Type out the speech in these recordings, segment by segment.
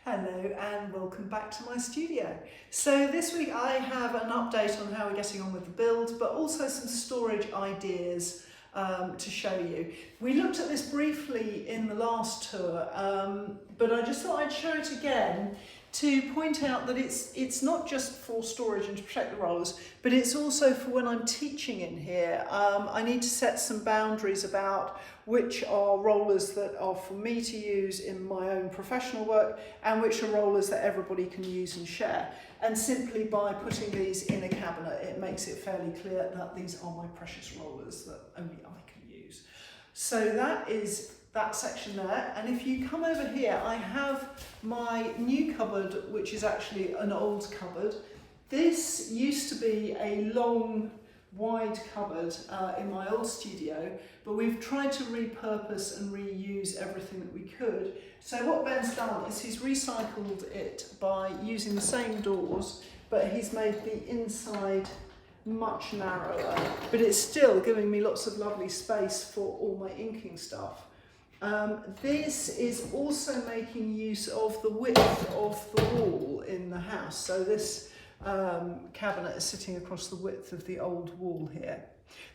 Hello and welcome back to my studio. So this week I have an update on how we're getting on with the build, but also some storage ideas to show you. We looked at this briefly in the last tour, but I just thought I'd show it again to point out that it's not just for storage and to protect the rollers, but it's also for when I'm teaching in here. I need to set some boundaries about which are rollers that are for me to use in my own professional work and which are rollers that everybody can use and share. And simply by putting these in a cabinet, it makes it fairly clear that these are my precious rollers that only I can use. So that is that section there, and if you come over here, I have my new cupboard, which is actually an old cupboard. This used to be a long, wide cupboard in my old studio, but we've tried to repurpose and reuse everything that we could. So what Ben's done is he's recycled it by using the same doors, but he's made the inside much narrower, but it's still giving me lots of lovely space for all my inking stuff. This is also making use of the width of the wall in the house. So this cabinet is sitting across the width of the old wall here.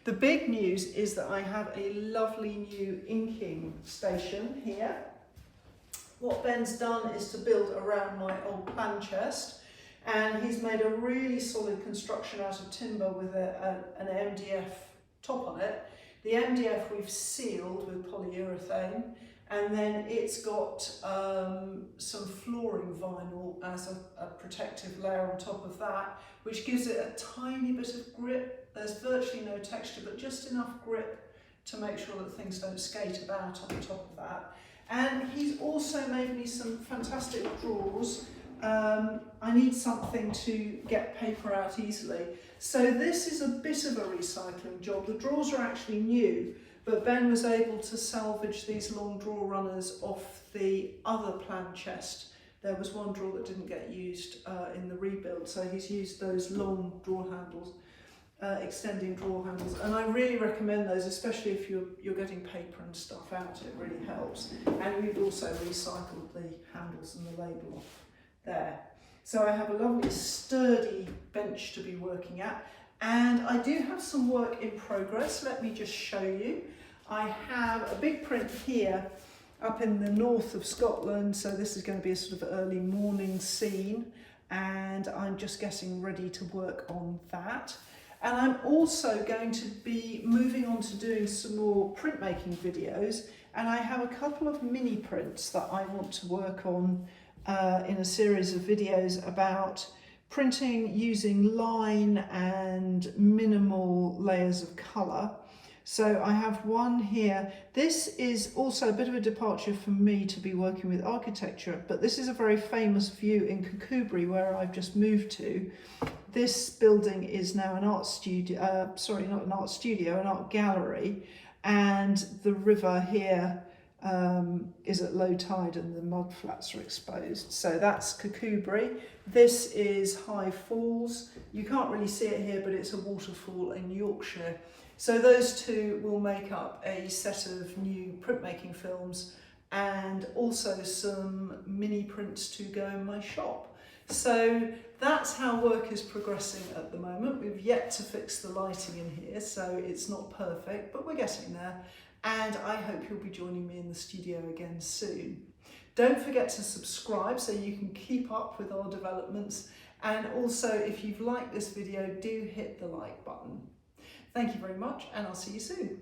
The big news is that I have a lovely new inking station here. What Ben's done is to build around my old plan chest, and he's made a really solid construction out of timber with an MDF top on it. The MDF we've sealed with polyurethane, and then it's got some flooring vinyl as a protective layer on top of that, which gives it a tiny bit of grip. There's virtually no texture, but just enough grip to make sure that things don't skate about on top of that. And he's also made me some fantastic drawers. I need something to get paper out easily. So this is a bit of a recycling job. The drawers are actually new, but Ben was able to salvage these long drawer runners off the other plan chest. There was one drawer that didn't get used in the rebuild, so he's used those long drawer handles, extending drawer handles, and I really recommend those, especially if you're getting paper and stuff out. It really helps. And we've also recycled the handles and the label off there. So I have a lovely sturdy bench to be working at, and I do have some work in progress. Let me just show you. I have a big print here up in the north of Scotland, so this is going to be a sort of early morning scene, and I'm just getting ready to work on that. And I'm also going to be moving on to doing some more printmaking videos, and I have a couple of mini prints that I want to work on in a series of videos about printing using line and minimal layers of colour. So I have one here. This is also a bit of a departure for me to be working with architecture, but this is a very famous view in Kirkcudbright where I've just moved to. This building is now an art studio, sorry, not an art studio, an art gallery, and the river here is at low tide and the mud flats are exposed. So that's Kirkcudbright. This is High Falls. You can't really see it here, but it's a waterfall in Yorkshire. So those two will make up a set of new printmaking films and also some mini prints to go in my shop. So that's how work is progressing at the moment. We've yet to fix the lighting in here, so it's not perfect, but we're getting there. And I hope you'll be joining me in the studio again soon. Don't forget to subscribe so you can keep up with our developments. And also, if you've liked this video, do hit the like button. Thank you very much, and I'll see you soon.